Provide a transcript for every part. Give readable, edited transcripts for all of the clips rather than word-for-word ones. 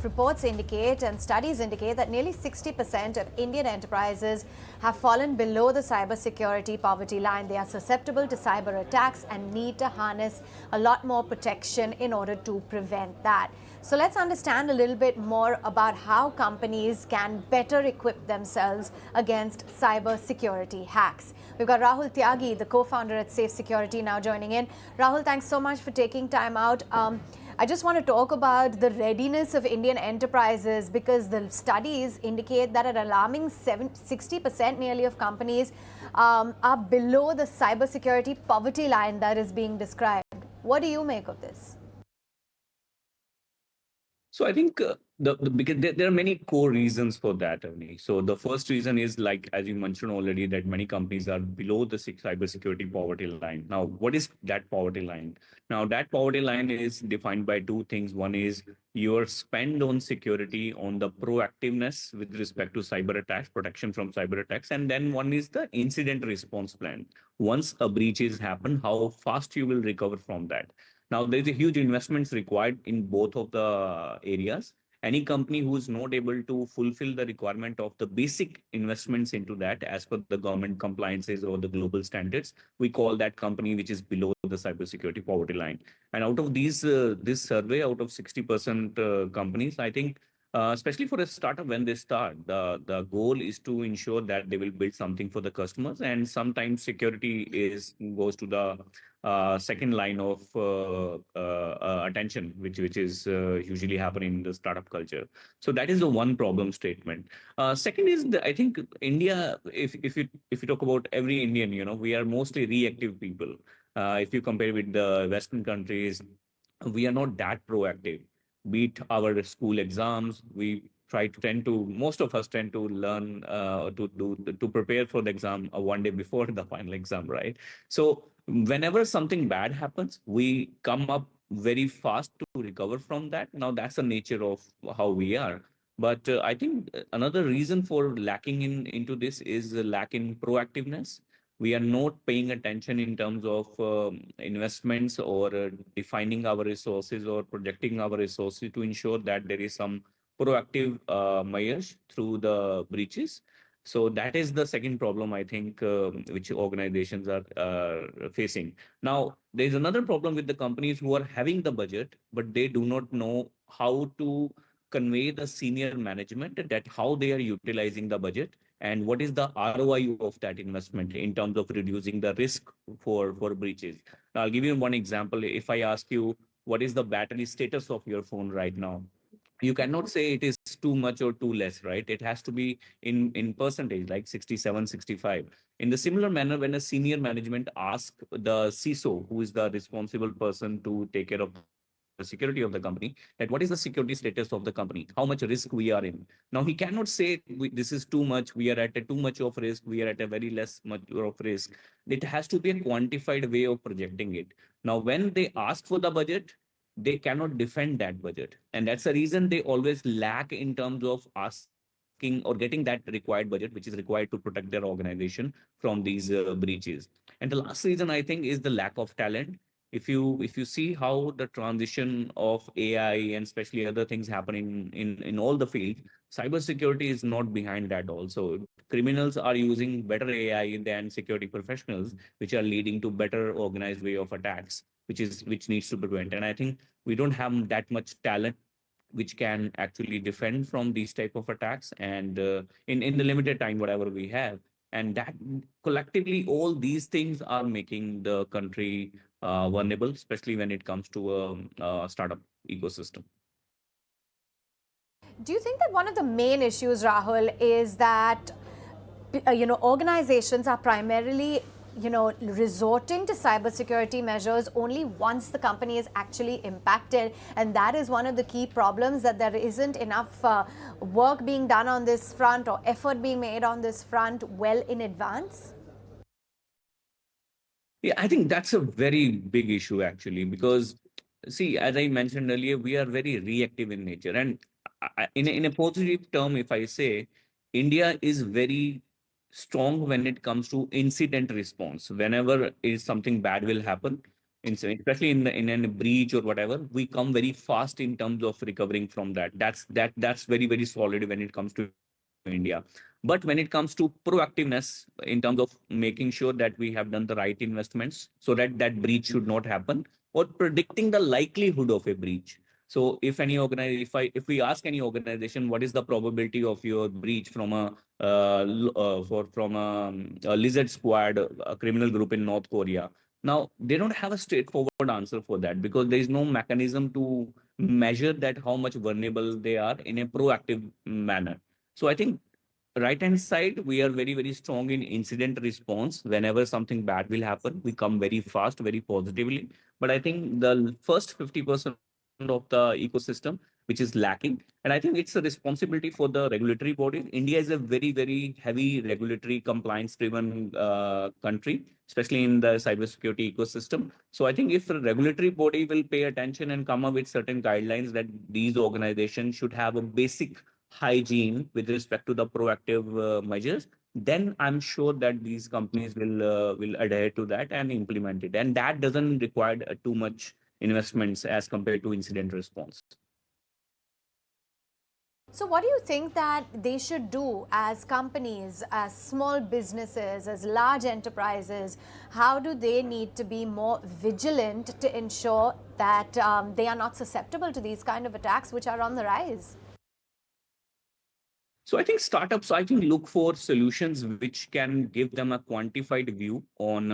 reports indicate and studies indicate that nearly 60% of Indian enterprises have fallen below the cybersecurity poverty line. They are susceptible to cyber attacks and need to harness a lot more protection in order to prevent that. So let's understand a little bit more about how companies can better equip themselves against cybersecurity hacks. We've got Rahul Tyagi, the co-founder at Safe Security, now joining in. Rahul, thanks so much for taking time out. I just want to talk about the readiness of Indian enterprises, because the studies indicate that an alarming 60% nearly of companies are below the cybersecurity poverty line that is being described. What do you make of this? So I think because there are many core reasons for that, Avni. So the first reason is, like as you mentioned already, that many companies are below the cybersecurity poverty line. Now, what is that poverty line? Now, that poverty line is defined by two things. One is your spend on security, on the proactiveness with respect to cyber attacks, protection from cyber attacks, and then one is the incident response plan. Once a breach is happened, how fast you will recover from that. Now, there is a huge investments required in both of the areas. Any company who is not able to fulfill the requirement of the basic investments into that as per the government compliances or the global standards, we call that company which is below the cybersecurity poverty line. And out of these, this survey, out of 60% companies, I think, especially for a startup, when they start, the goal is to ensure that they will build something for the customers. And sometimes security goes to the second line of attention, which is usually happening in the startup culture. So that is the one problem statement. Second is I think India, if you talk about every Indian, we are mostly reactive people. If you compare with the Western countries, we are not that proactive. Beat our school exams, we most of us tend to learn to prepare for the exam one day before the final exam, right? So whenever something bad happens, we come up very fast to recover from that. Now, that's the nature of how we are. But I think another reason for lacking into this is a lack in proactiveness. We are not paying attention in terms of investments or defining our resources or projecting our resources to ensure that there is some proactive measures through the breaches. So that is the second problem, I think, which organizations are facing. Now, there's another problem with the companies who are having the budget, but they do not know how to convey the senior management that how they are utilizing the budget and what is the ROI of that investment in terms of reducing the risk for breaches. Now, I'll give you one example. If I ask you, what is the battery status of your phone right now? You cannot say it is too much or too less, right? It has to be in percentage, like 67, 65. In the similar manner, when a senior management asks the CISO, who is the responsible person to take care of the security of the company, that what is the security status of the company, how much risk we are in. Now, he cannot say this is too much, we are at a too much of risk, we are at a very less much of risk. It has to be a quantified way of projecting it. Now, when they ask for the budget, they cannot defend that budget. And that's the reason they always lack in terms of asking or getting that required budget, which is required to protect their organization from these breaches. And the last reason, I think, is the lack of talent. If you see how the transition of AI and especially other things happening in all the fields, cybersecurity is not behind that also. Criminals are using better AI than security professionals, which are leading to better organized way of attacks, which needs to prevent. And I think we don't have that much talent which can actually defend from these type of attacks and in the limited time whatever we have. And that collectively all these things are making the country vulnerable, especially when it comes to a startup ecosystem. Do you think that one of the main issues, Rahul, is that organizations are primarily resorting to cybersecurity measures only once the company is actually impacted, and that is one of the key problems, that there isn't enough work being done on this front or effort being made on this front well in advance? Yeah, I think that's a very big issue actually, because see, as I mentioned earlier, we are very reactive in nature. And in a positive term, if I say, India is very strong when it comes to incident response. Whenever is something bad will happen, especially in a breach or whatever, we come very fast in terms of recovering from that. That's very very solid when it comes to India. But when it comes to proactiveness in terms of making sure that we have done the right investments so that that breach should not happen, or predicting the likelihood of a breach. So if any organization, if we ask any organization, what is the probability of your breach from a lizard squad, a criminal group in North Korea? Now they don't have a straightforward answer for that, because there is no mechanism to measure that how much vulnerable they are in a proactive manner. So I think right hand side, we are very very strong in incident response. Whenever something bad will happen, we come very fast, very positively. But I think the first 50% of the ecosystem, which is lacking, and I think it's a responsibility for the regulatory bodies. India is a very very heavy regulatory compliance driven country, especially in the cybersecurity ecosystem. So I think if a regulatory body will pay attention and come up with certain guidelines that these organizations should have a basic hygiene with respect to the proactive measures, then I'm sure that these companies will adhere to that and implement it, and that doesn't require too much investments as compared to incident response. So, what do you think that they should do as companies, as small businesses, as large enterprises? How do they need to be more vigilant to ensure that they are not susceptible to these kind of attacks, which are on the rise? So I think startups, I think, look for solutions which can give them a quantified view on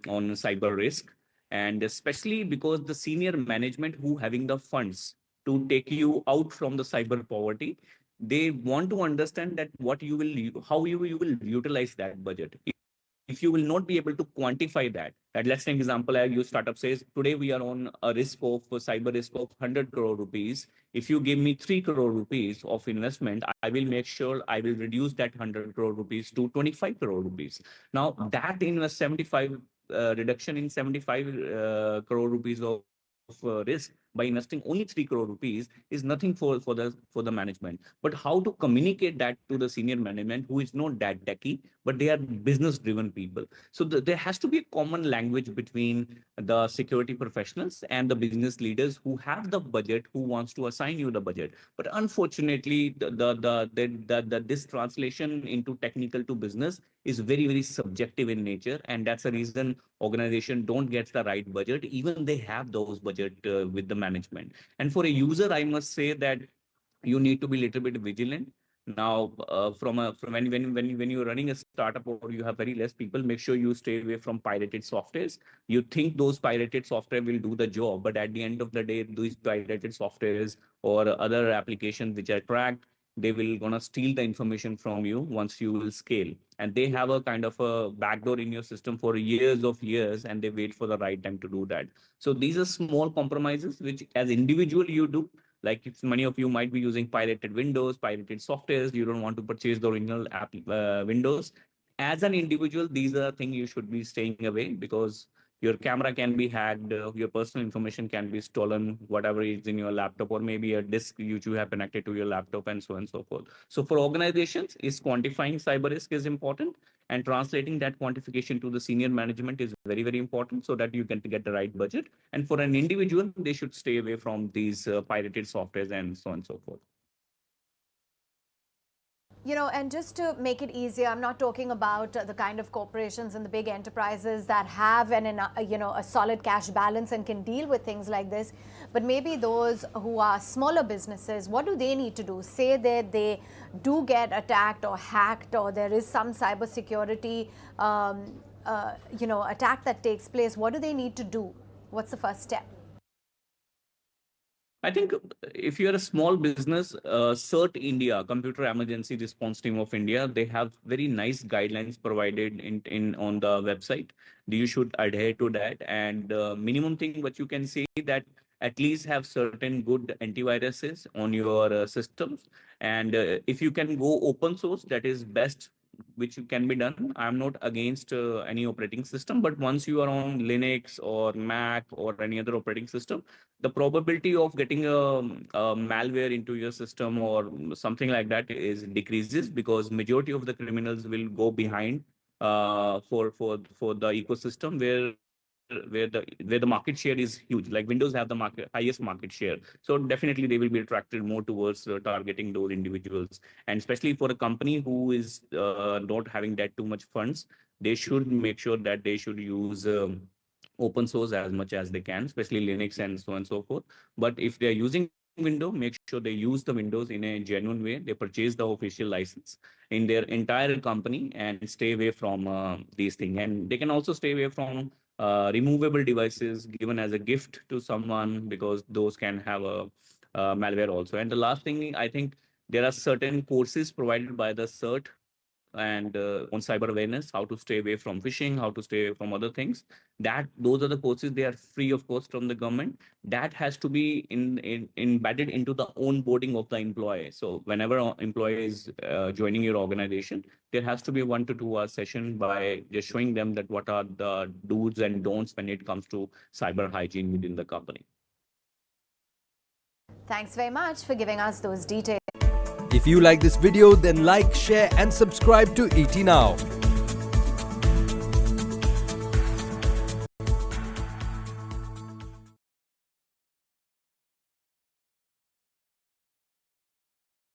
cyber risk, and especially because the senior management who having the funds to take you out from the cyber poverty, they want to understand that what you will, how you will utilize that budget. If you will not be able to quantify that, let's say example, I use startup says today we are on a risk of a cyber risk of 100 crore rupees. If you give me 3 crore rupees of investment, I will make sure I will reduce that 100 crore rupees to 25 crore rupees. Now that invest 75 reduction in 75 crore rupees of risk by investing only 3 crore rupees is nothing for the management. But how to communicate that to the senior management who is not that techy, but they are business driven people? So there has to be a common language between the security professionals and the business leaders who have the budget, who wants to assign you the budget. But unfortunately, this translation into technical to business is very very subjective in nature, and that's the reason organization don't get the right budget, even they have those budget with the management. And for a user, I must say that you need to be a little bit vigilant. Now from when you're running a startup or you have very less people, make sure you stay away from pirated softwares. You think those pirated software will do the job, but at the end of the day, these pirated softwares or other applications which are tracked, they will gonna steal the information from you once you will scale, and they have a kind of a backdoor in your system for years of years, and they wait for the right time to do that. So these are small compromises which as individual you do. Like if many of you might be using pirated windows, pirated softwares, you don't want to purchase the original app windows. As an individual, these are things you should be staying away, because your camera can be hacked, your personal information can be stolen, whatever is in your laptop, or maybe a disk which you have connected to your laptop, and so on and so forth. So for organizations, is quantifying cyber risk is important, and translating that quantification to the senior management is very very important, so that you can get the right budget. And for an individual, they should stay away from these pirated softwares and so on and so forth. You know, and just to make it easier, I'm not talking about the kind of corporations and the big enterprises that have a solid cash balance and can deal with things like this, but maybe those who are smaller businesses. What do they need to do? Say that they do get attacked or hacked, or there is some cybersecurity attack that takes place. What do they need to do? What's the first step? I think if you're a small business, CERT India, Computer Emergency Response Team of India, they have very nice guidelines provided in on the website. You should adhere to that. And minimum thing what you can say that at least have certain good antiviruses on your systems. And if you can go open source, that is best, which can be done. I'm not against any operating system, but once you are on Linux or Mac or any other operating system, the probability of getting a malware into your system or something like that is decreases, because majority of the criminals will go behind for the ecosystem where where the market share is huge. Like Windows have the highest market share, so definitely they will be attracted more towards targeting those individuals. And especially for a company who is not having that too much funds, they should make sure that they should use open source as much as they can, especially Linux and so on and so forth. But if they are using Windows, make sure they use the Windows in a genuine way. They purchase the official license in their entire company and stay away from these things. And they can also stay away from removable devices given as a gift to someone, because those can have a malware also. And the last thing, I think there are certain courses provided by the CERT and on cyber awareness, how to stay away from phishing, how to stay away from other things. That those are the courses. They are free of cost from the government. That has to be embedded into the onboarding of the employee. So whenever an employee is joining your organization, there has to be 1 to 2 hour session by just showing them that what are the do's and don'ts when it comes to cyber hygiene within the company. Thanks very much for giving us those details. If you like this video, then like, share and subscribe to ET Now.